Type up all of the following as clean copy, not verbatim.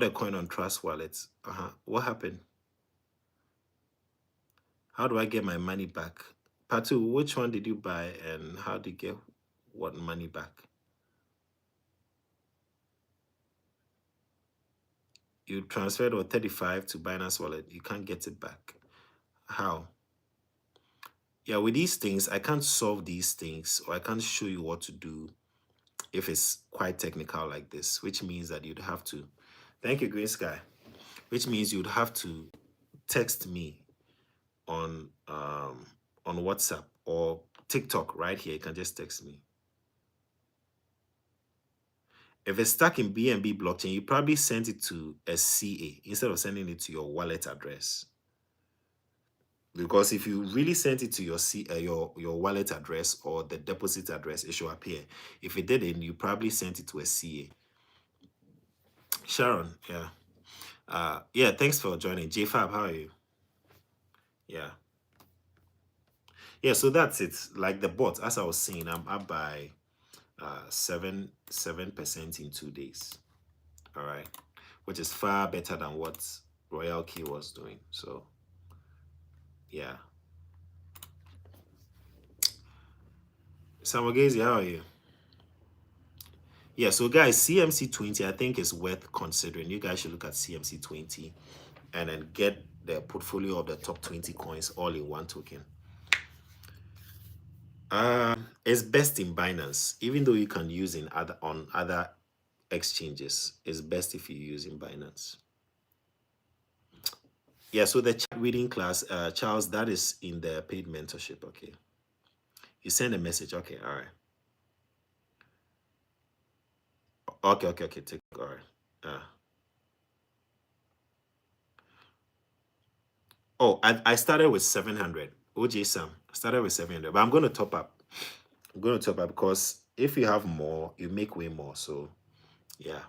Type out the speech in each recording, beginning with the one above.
The coin on Trust Wallet. What happened? How do I get my money back? Part two, which one did you buy and how did you get what money back? You transferred or 35 to Binance Wallet. You can't get it back. How? Yeah, with these things, I can't solve these things or I can't show you what to do if it's quite technical like this, which means that you'd have to, thank you, Green Sky, which means you'd have to text me on WhatsApp or TikTok right here. You can just text me. If it's stuck in BNB blockchain, you probably sent it to a CA instead of sending it to your wallet address. Because if you really sent it to your wallet address or the deposit address, it should appear. If it didn't, you probably sent it to a CA. Sharon, yeah. Yeah, thanks for joining. JFab, how are you? Yeah. Yeah, so that's it. Like the bot, as I was saying, I'm up by 7% in 2 days. All right. Which is far better than what Royal Key was doing. So yeah. Samogezi, how are you? Yeah, so guys, CMC20 I think is worth considering. You guys should look at CMC20 and then get the portfolio of the top 20 coins all in one token. It's best in Binance, even though you can use in other exchanges. It's best if you use in Binance. Yeah, so the chat reading class, Charles, that is in the paid mentorship. Okay, you send a message. Okay, all right. Okay. Take all right. I started with 700. OJ Sam, I started with 700, but I'm going to top up. I'm going to top up because if you have more, you make way more. So, yeah.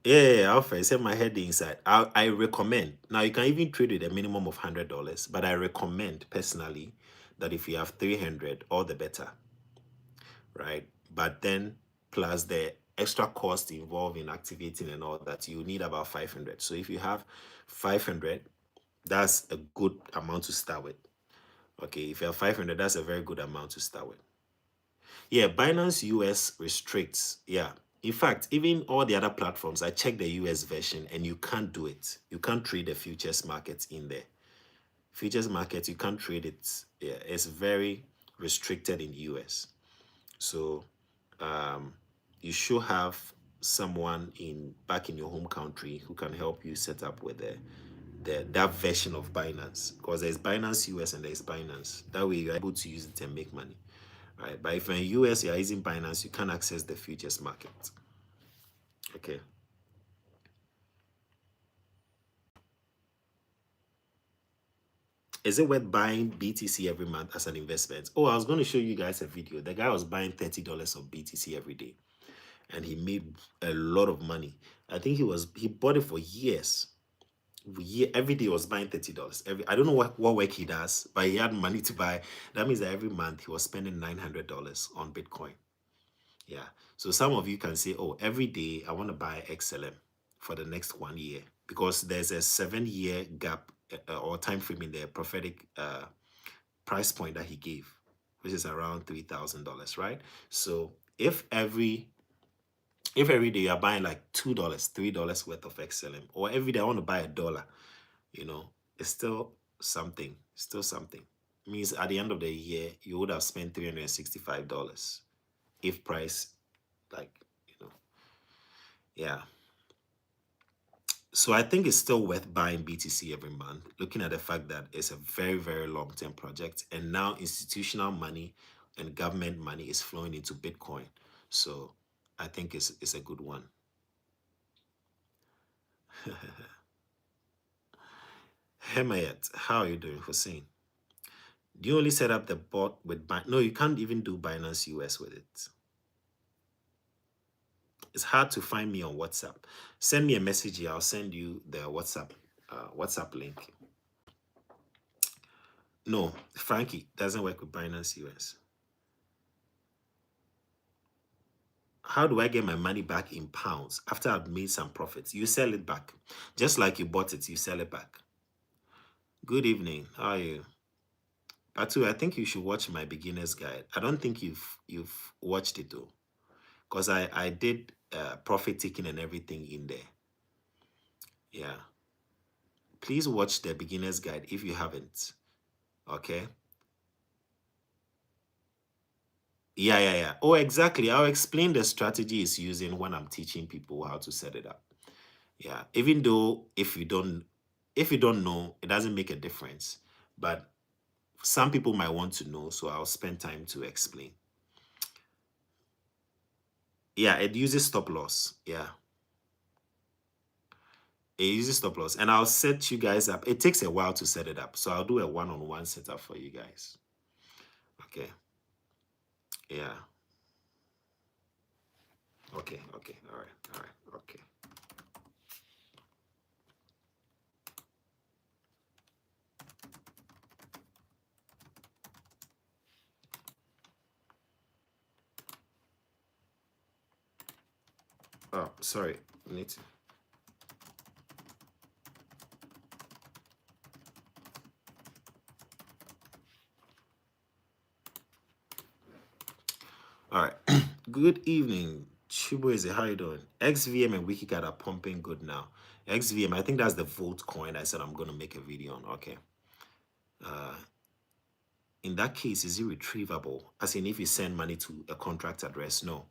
Yeah, Alpha, I said my head inside. I recommend. Now, you can even trade with a minimum of $100, but I recommend personally that if you have 300, all the better, right? But then, plus the extra cost involved in activating and all that, you need about 500. So, if you have 500, that's a good amount to start with. Okay, if you have 500, that's a very good amount to start with. Yeah, Binance US restricts. Yeah. In fact, even all the other platforms, I checked the US version and you can't do it. You can't trade the futures market in there. Futures market, you can't trade it. Yeah, it's very restricted in US. So you should have someone back in your home country who can help you set up with that version of Binance, because there's Binance US and there's Binance. That way you're able to use it and make money, right? But if you're in US, you're using Binance, you can't access the futures market. Okay. Is it worth buying BTC every month as an investment? Oh, I was going to show you guys a video. The guy was buying $30 of BTC every day, and he made a lot of money. I think he bought it for years. Every day he was buying $30. I don't know what work he does, but he had money to buy. That means that every month he was spending $900 on Bitcoin. Yeah. So some of you can say, oh, every day I want to buy XLM for the next 1 year, because there's a 7-year gap or time frame in the prophetic price point that he gave, which is around $3,000, right? So if every day you're buying like $2, $3 worth of XLM, or every day I want to buy $1, it's still something. Still something. It means at the end of the year, you would have spent $365 if price, like, yeah. So I think it's still worth buying BTC every month, looking at the fact that it's a very, very long-term project. And now institutional money and government money is flowing into Bitcoin. So I think it's a good one. Hemayet, how are you doing, Hussein? Do you only set up the bot with Binance? No, you can't even do Binance US with it. It's hard to find me on WhatsApp. Send me a message here. I'll send you the WhatsApp link. No, Frankie doesn't work with Binance US. how do I get my money back in pounds after I've made some profits? You sell it back. Just like you bought it, you sell it back. Good evening. How are you? Atu, I think you should watch my beginner's guide. I don't think you've watched it though. Because I did profit taking and everything in there. Yeah. Please watch the beginner's guide if you haven't. Okay. Yeah. Oh, exactly. I'll explain the strategy it's using when I'm teaching people how to set it up. Yeah. Even though if you don't know, it doesn't make a difference. But some people might want to know, so I'll spend time to explain. Yeah, it uses stop loss. Yeah. It uses stop loss. And I'll set you guys up. It takes a while to set it up. So I'll do a one-on-one setup for you guys. Okay. Yeah. Okay. All right. Okay. Oh, sorry. I need to. All right. Good evening, Chibueze. How you doing? XVM and Wikicard are pumping good now. XVM, I think that's the vote coin I said I'm going to make a video on. Okay. In that case, is it retrievable? As in, if you send money to a contract address? No.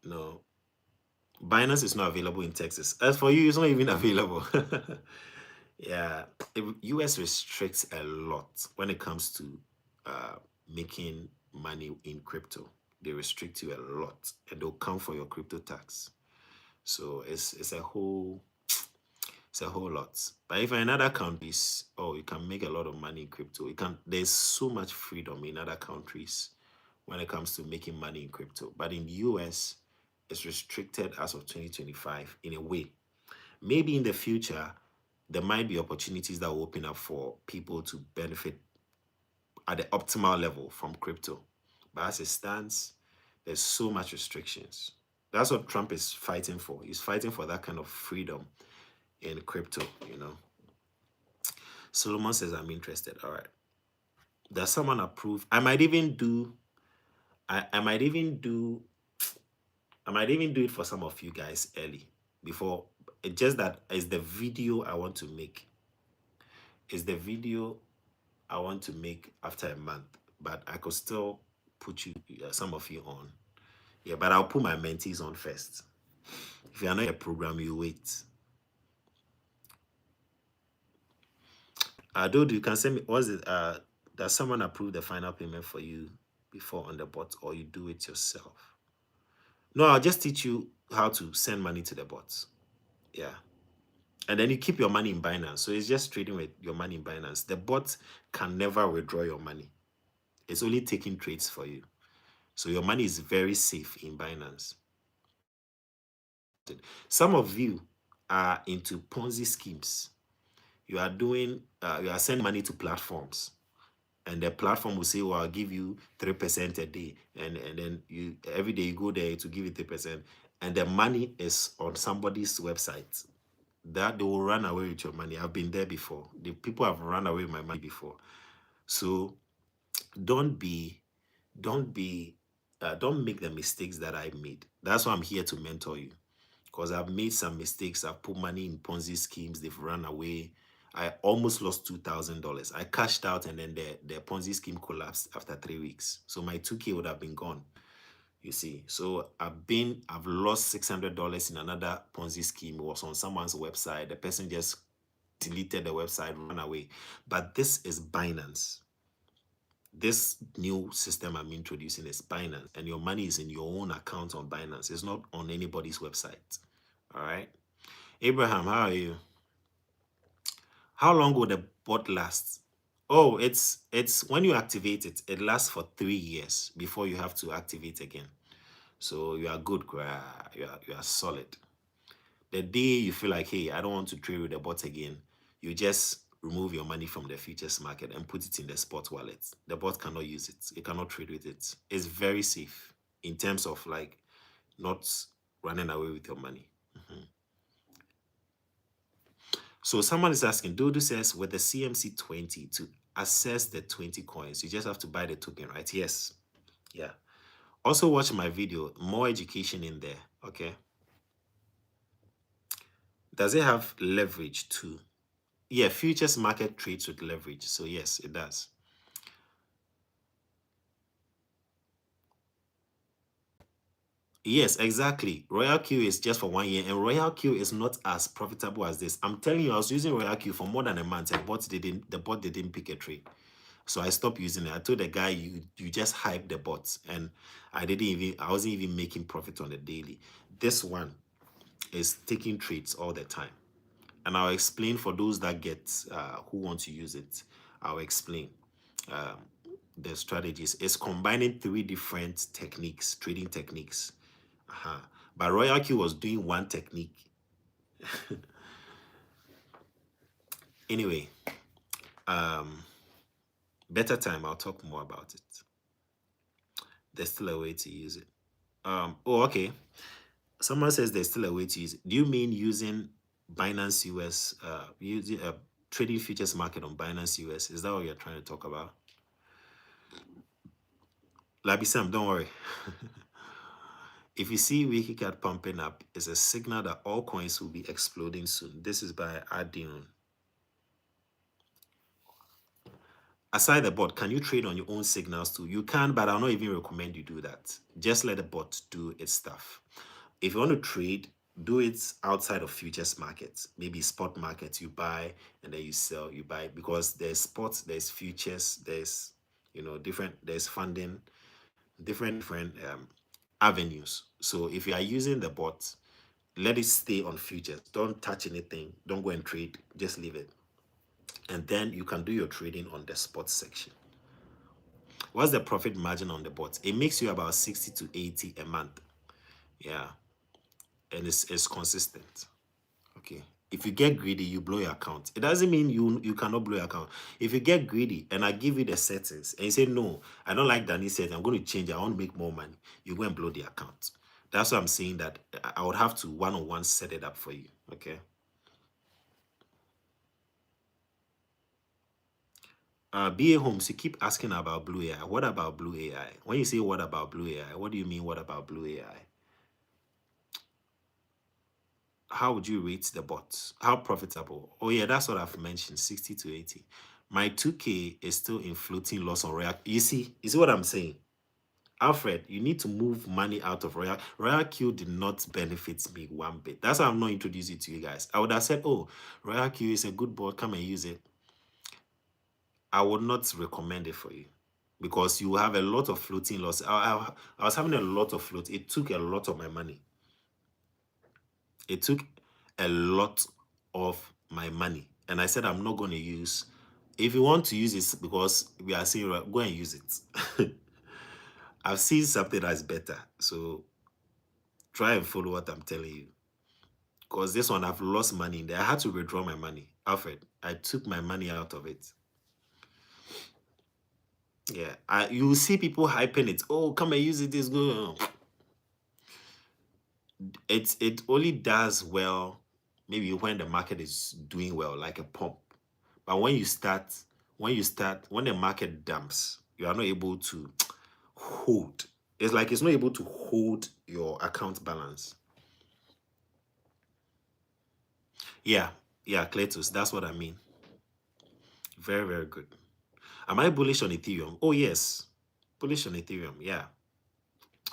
No. Binance is not available in Texas. As for you, it's not even available. Yeah. US restricts a lot when it comes to making money in crypto. They restrict you a lot and they'll come for your crypto tax. So it's a whole lot. But if you're in other countries, oh, you can make a lot of money in crypto. There's so much freedom in other countries when it comes to making money in crypto. But in the US, it's restricted as of 2025 in a way. Maybe in the future, there might be opportunities that will open up for people to benefit at the optimal level from crypto. But as it stands, there's so much restrictions. That's what Trump is fighting for. He's fighting for that kind of freedom in crypto. Solomon says, I'm interested. All right. Does someone approve? I might even do it for some of you guys early before. It's just that is the video I want to make. Is the video I want to make after a month, but I could still put some of you on. Yeah, but I'll put my mentees on first. If you're not in a program, you wait. Dude, you can send me. Was it? Does someone approve the final payment for you before on the bot, or you do it yourself? No, I'll just teach you how to send money to the bots. Yeah. And then you keep your money in Binance. So it's just trading with your money in Binance. The bot can never withdraw your money. It's only taking trades for you. So your money is very safe in Binance. Some of you are into Ponzi schemes. You are sending money to platforms. And the platform will say, well, I'll give you 3% a day. And then every day you go there to give you 3%. And the money is on somebody's website. That they will run away with your money. I've been there before. The people have run away with my money before. So don't make the mistakes that I made. That's why I'm here to mentor you. Because I've made some mistakes. I've put money in Ponzi schemes. They've run away. I almost lost $2,000. I cashed out and then the Ponzi scheme collapsed after 3 weeks. So my 2K would have been gone. You see. So I've lost $600 in another Ponzi scheme. It was on someone's website. The person just deleted the website, ran away. But this is Binance. This new system I'm introducing is Binance, and your money is in your own account on Binance. It's not on anybody's website. All right. Abraham, how are you? How long will the bot last? Oh, it's when you activate it, it lasts for 3 years before you have to activate again. So you are good, you are solid. The day you feel like, hey, I don't want to trade with the bot again, you just remove your money from the futures market and put it in the spot wallet. The bot cannot use it. It cannot trade with it. It's very safe. in terms of like not running away with your money. So someone is asking, Dodo says with the CMC 20 to access the 20 coins, you just have to buy the token, right? Yes. Yeah. Also watch my video, more education in there. Okay. Does it have leverage too? Yeah, futures market trades with leverage. So yes, it does. Yes, exactly. Royal Q is just for 1 year, and Royal Q is not as profitable as this. I'm telling you, I was using Royal Q for more than a month, and the bot didn't pick a trade. So I stopped using it. I told the guy, you just hype the bots, and I wasn't even making profit on the daily. This one is taking trades all the time. And I'll explain for those that get who want to use it. I'll explain um, the strategies. It's combining 3 different techniques, trading techniques. But Royal Q was doing one technique. Anyway, better time. I'll talk more about it. There's still a way to use it. Oh, okay. Someone says there's still a way to use it. Do you mean using Binance US, using a trading futures market on Binance US? Is that what you're trying to talk about? Labi Sam, don't worry. If you see Wikicat pumping up, it's a signal that all coins will be exploding soon. This is by Adion. Aside the bot, can you trade on your own signals too? You can, but I'll not even recommend you do that. Just let the bot do its stuff. If you want to trade, do it outside of futures markets. Maybe spot markets, you buy and then you sell, you buy, because there's spots, there's futures, there's, there's funding, different avenues. So if you are using the bot, let it stay on futures. Don't touch anything. Don't go and trade. Just leave it. And then you can do your trading on the spot section. What's the profit margin on the bot? It makes you about 60 to 80 a month. Yeah. And it's consistent. Okay. If you get greedy, you blow your account. It doesn't mean you cannot blow your account. If you get greedy and I give you the settings and you say, no, I don't like Danny settings, I'm going to change it, I want to make more money, you go and blow the account. That's why I'm saying that I would have to one-on-one set it up for you. Okay. BA Homes, you keep asking about Blue AI. What about Blue AI? When you say what about Blue AI, what do you mean what about Blue AI? How would you rate the bots? How profitable? Oh yeah, that's what I've mentioned, 60 to 80. My 2K is still in floating loss on Royal. You see what I'm saying? Alfred, you need to move money out of Royal. Royal Q did not benefit me one bit. That's why I'm not introducing it to you guys. I would have said, oh, Royal Q is a good bot, come and use it. I would not recommend it for you because you have a lot of floating loss. I was having a lot of float. It took a lot of my money. It took a lot of my money. And I said, I'm not going to use. If you want to use it because we are saying, go and use it. I've seen something that's better. So try and follow what I'm telling you. Because this one, I've lost money in there. I had to withdraw my money. Alfred, I took my money out of it. Yeah, you see people hyping it. Oh, come and use it. It's good. It only does well maybe when the market is doing well, like a pump. But when the market dumps, you are not able to hold. It's like it's not able to hold your account balance. Yeah, Cletus, that's what I mean. Very, very good. Am I bullish on Ethereum? Oh, yes. Bullish on Ethereum, yeah.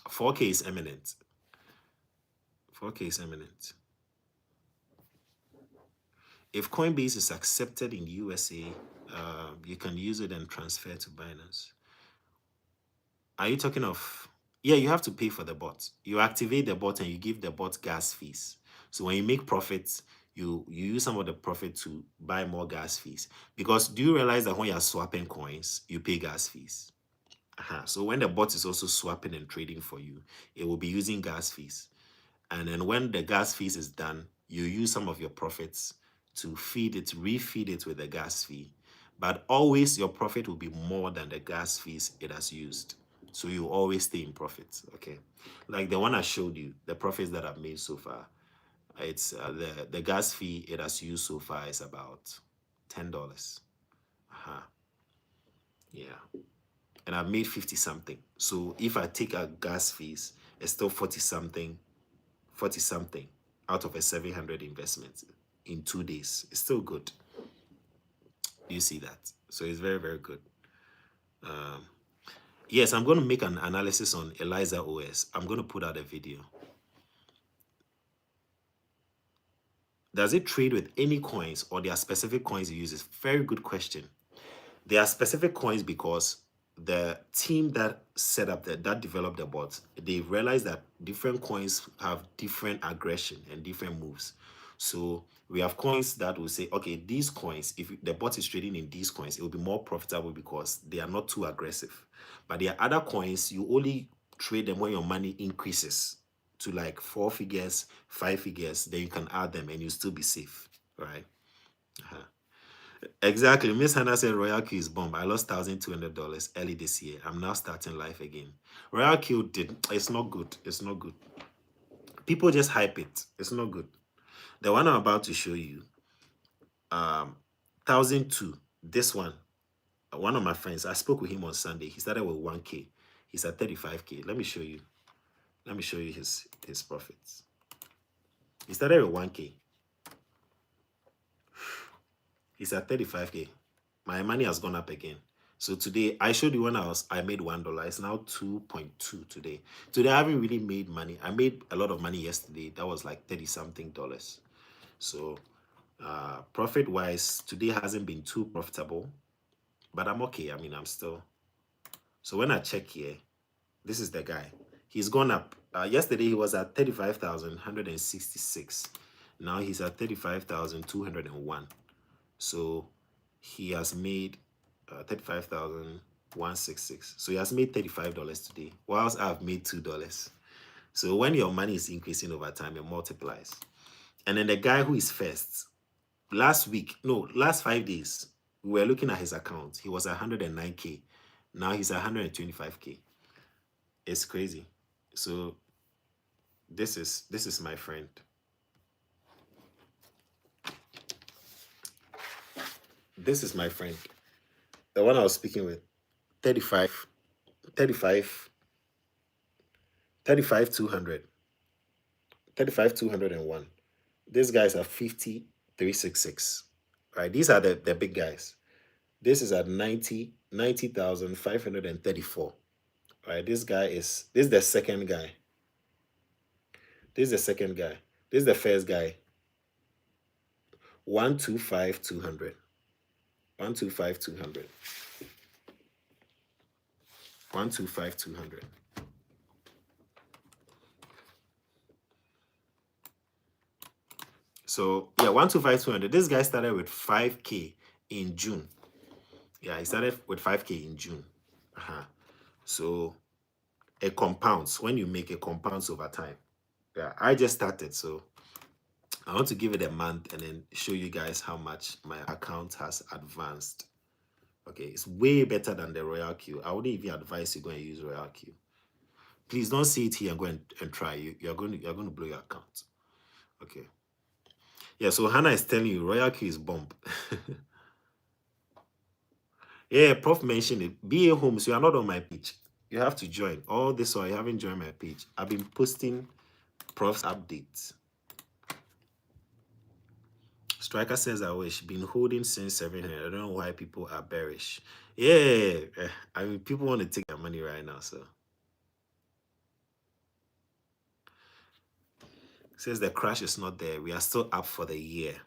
4K is imminent. 4K is imminent. If Coinbase is accepted in the USA, you can use it and transfer to Binance. Are you talking of... Yeah, you have to pay for the bot. You activate the bot and you give the bot gas fees. So when you make profits, you use some of the profit to buy more gas fees. Because do you realize that when you're swapping coins, you pay gas fees? So when the bot is also swapping and trading for you, it will be using gas fees. And then when the gas fees is done, you use some of your profits to refeed it with the gas fee. But always your profit will be more than the gas fees it has used. So you always stay in profits. Okay. Like the one I showed you, the profits that I've made so far. It's the gas fee it has used so far is about $10. Uh-huh. Yeah. And I've made 50 something. So if I take a gas fees, it's still 40 something out of a 700 investment in 2 days. It's still good. You see that? So it's very, very good. Yes, I'm going to make an analysis on Eliza OS. I'm going to put out a video. Does it trade with any coins or there are specific coins it uses? Very good question. There are specific coins because the team that set up that developed the bots, they realized that different coins have different aggression and different moves. So we have coins that will say, okay, these coins, if the bot is trading in these coins, it will be more profitable because they are not too aggressive. But there are other coins, you only trade them when your money increases to like 4 figures, 5 figures, then you can add them and you still be safe, right? Exactly. Miss Hannah said Royal Q is bomb. I lost $1,200 early this year. I'm now starting life again. Royal Q did. It's not good. It's not good. People just hype it. It's not good. The one I'm about to show you, 1,002. This one of my friends, I spoke with him on Sunday. He started with 1K. He's at 35K. Let me show you. Let me show you his profits. He started with 1K. He's at 35K. My money has gone up again. So today, I showed you when I made $1. It's now 2.2 today. Today, I haven't really made money. I made a lot of money yesterday. That was like 30 something dollars. So profit wise, today hasn't been too profitable, but I'm okay. I mean, I'm still. So when I check here, this is the guy. He's gone up. Yesterday, he was at 35,166. Now he's at 35,201. So he has made 35,166. So he has made $35 today, whilst I've made $2. So when your money is increasing over time, it multiplies. And then the guy who is first, last 5 days, we were looking at his account. He was 109K. Now he's 125K. It's crazy. So this is my friend. This is my friend. The one I was speaking with. 35, 200. 201. These guys are 50,366. Right? These are the big guys. This is at 90,534. Right? This is the second guy. This is the second guy. This is the first guy. 125,200. 125,200. 125,200. So yeah, 125,200. This guy started with 5K in June. Yeah, he started with 5K in June. So it compounds. When you make it compounds over time. Yeah, I just started, so I want to give it a month and then show you guys how much my account has advanced. Okay, it's way better than the Royal Q. I wouldn't even advise you go and use Royal Q. Please don't see it here and go and try. You're going to blow your account. Okay. Yeah, so Hannah is telling you Royal Q is bomb. Yeah, Prof mentioned it. BA Homes, you are not on my page. You have to join. All this while you haven't joined my page. I've been posting Prof's updates. Striker says, I wish been holding since 700. I don't know why people are bearish. Yeah, I mean, people want to take their money right now, so. Says the crash is not there. We are still up for the year.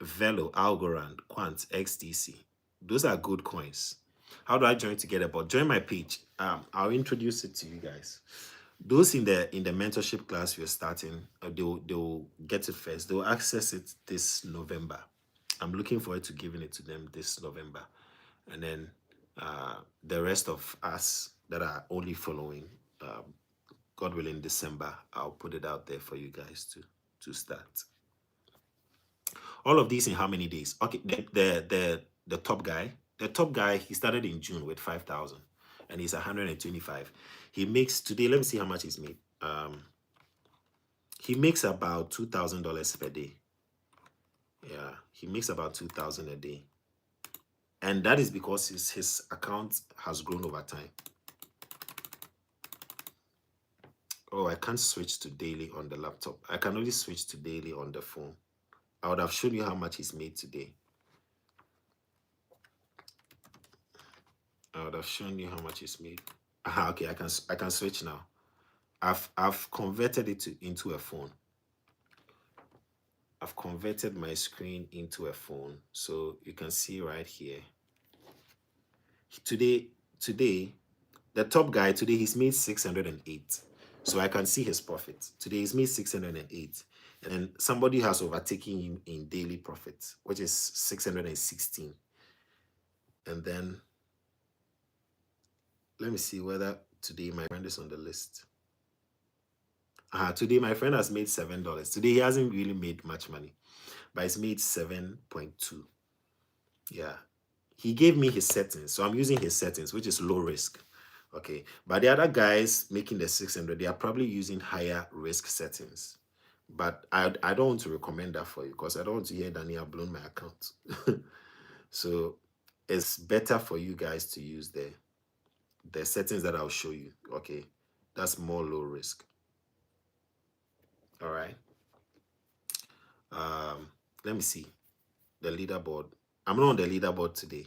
Velo, Algorand, Quant, XDC. Those are good coins. How do I join together? But join my page. I'll introduce it to you guys. Those in the mentorship class we're starting, they'll get it first. They'll access it this November. I'm looking forward to giving it to them this November. And then the rest of us that are only following, God willing, December, I'll put it out there for you guys to start. All of these in how many days? Okay, the top guy, he started in June with 5,000. and he's 125. He makes today, let me see how much he's made. He makes about $2,000 per day. Yeah, he makes about 2,000 a day. And that is because his account has grown over time. Oh, I can't switch to daily on the laptop. I can only switch to daily on the phone. I would have shown you how much he's made today. I would have shown you how much he's made. Aha, okay, I can switch now. I've converted it into a phone. I've converted my screen into a phone, so you can see right here. Today, the top guy today he's made 608. So I can see his profit. Today he's made 608. And then somebody has overtaken him in daily profits, which is 616. And then let me see whether today my friend is on the list. Today my friend has made $7. Today he hasn't really made much money, but he's made 7.2. Yeah. He gave me his settings. So I'm using his settings, which is low risk. Okay. But the other guys making the 600, they are probably using higher risk settings. But I don't want to recommend that for you because I don't want to hear Daniel blown my account. So it's better for you guys to use the settings that I'll show you. Okay. That's more low risk. All right. Let me see the leaderboard. I'm not on the leaderboard today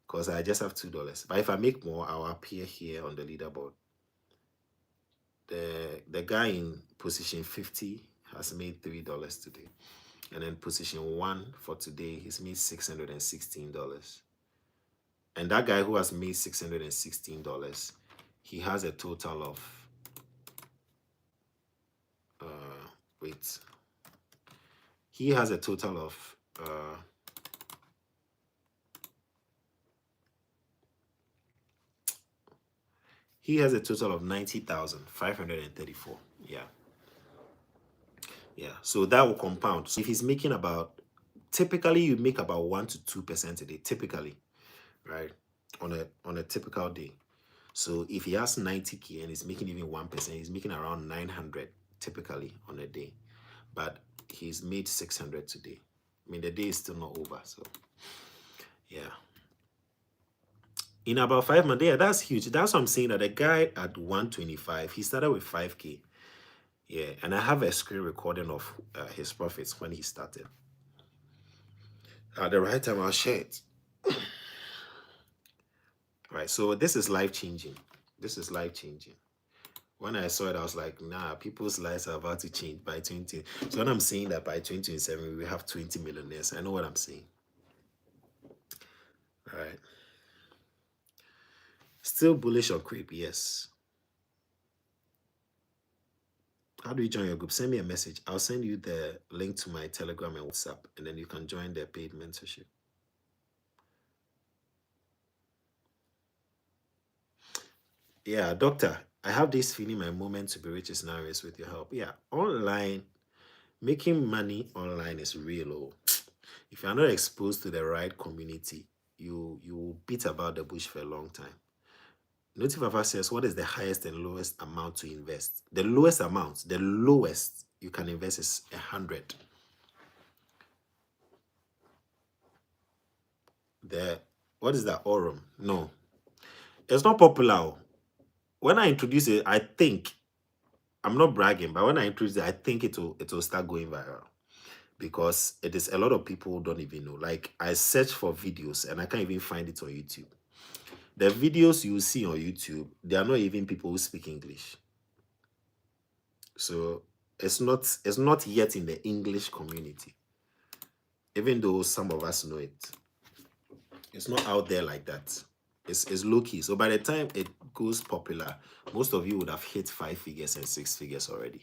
because I just have $2. But if I make more, I'll appear here on the leaderboard. The guy in position 50 has made $3 today. And then position 1 for today, he's made $616. And that guy who has made $616, he has a total of he has a total of he has a total of 90,534. Yeah. Yeah. So that will compound. So if he's making about, typically you make about 1 to 2% a day, typically, right? On a typical day. So if he has 90K and he's making even 1%, he's making around 900 typically on a day. But he's made 600 today. I mean, the day is still not over. So yeah. In about 5 months, yeah, that's huge. That's what I'm saying, that the guy at 125, he started with 5K. Yeah, and I have a screen recording of his profits when he started. At the right time, I'll share it. Right, so this is life-changing. This is life-changing. When I saw it, I was like, nah, people's lives are about to change by 20. So when I'm saying that by 2027, we have 20 millionaires, I know what I'm saying. All right. Still bullish on creep, yes. How do you join your group? Send me a message. I'll send you the link to my Telegram and WhatsApp, and then you can join the paid mentorship. Yeah, doctor, I have this feeling my moment to be rich is now is with your help. Yeah, online, making money online is real. Oh. If you're not exposed to the right community, you will beat about the bush for a long time. Notifafa says, what is the highest and lowest amount to invest? The lowest amount, the lowest you can invest is 100. What is that, Aurum? No, it's not popular. When I introduce it, I think, I'm not bragging, but when I introduce it, I think it will start going viral because it is a lot of people who don't even know. Like, I search for videos and I can't even find it on YouTube. The videos you see on YouTube, they are not even people who speak English. So it's not yet in the English community, even though some of us know it. It's not out there like that. It's low-key. So by the time it goes popular, most of you would have hit 5 figures and 6 figures already.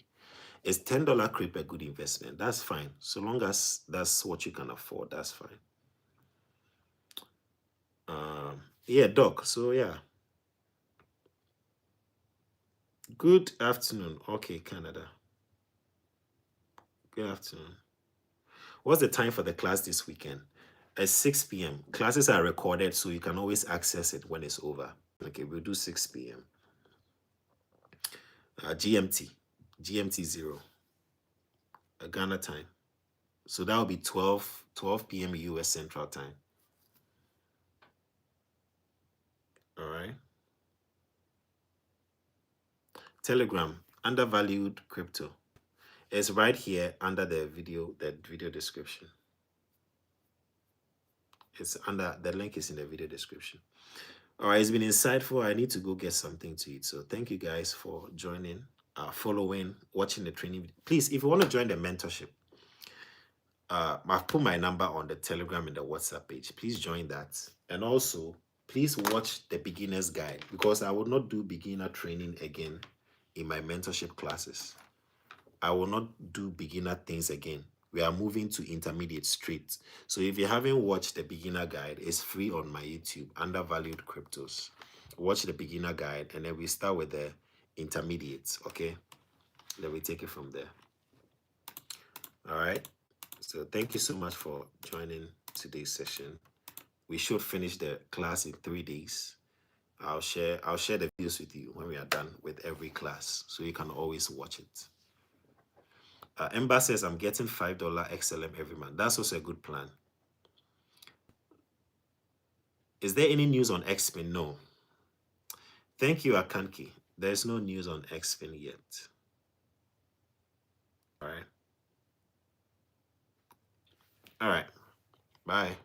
Is $10 creep a good investment? That's fine. So long as that's what you can afford, that's fine. Yeah, Doc. So yeah. Good afternoon. Okay, Canada. Good afternoon. What's the time for the class this weekend? At 6 p.m. Classes are recorded, so you can always access it when it's over. Okay, we'll do 6 p.m. GMT 0, Ghana time. So that will be 12 p.m. US Central Time. All right. Telegram, Undervalued Crypto. It's right here under the video description. It's under, the link is in the video description. All right, it's been insightful. I need to go get something to eat. So thank you guys for joining, following, watching the training. Please, if you want to join the mentorship, I've put my number on the Telegram and the WhatsApp page. Please join that. And also, please watch the beginner's guide, because I will not do beginner training again in my mentorship classes. I will not do beginner things again. We are moving to intermediate straight. So if you haven't watched the beginner guide, it's free on my YouTube, Undervalued Cryptos. Watch the beginner guide, and then we start with the intermediates, okay? Then we take it from there. All right. So thank you so much for joining today's session. We should finish the class in 3 days. I'll share the videos with you when we are done with every class, so you can always watch it. Ember says, I'm getting $5 XLM every month. That's also a good plan. Is there any news on Xpin? No. Thank you, Akanki. There's no news on Xpin yet. All right. All right. Bye.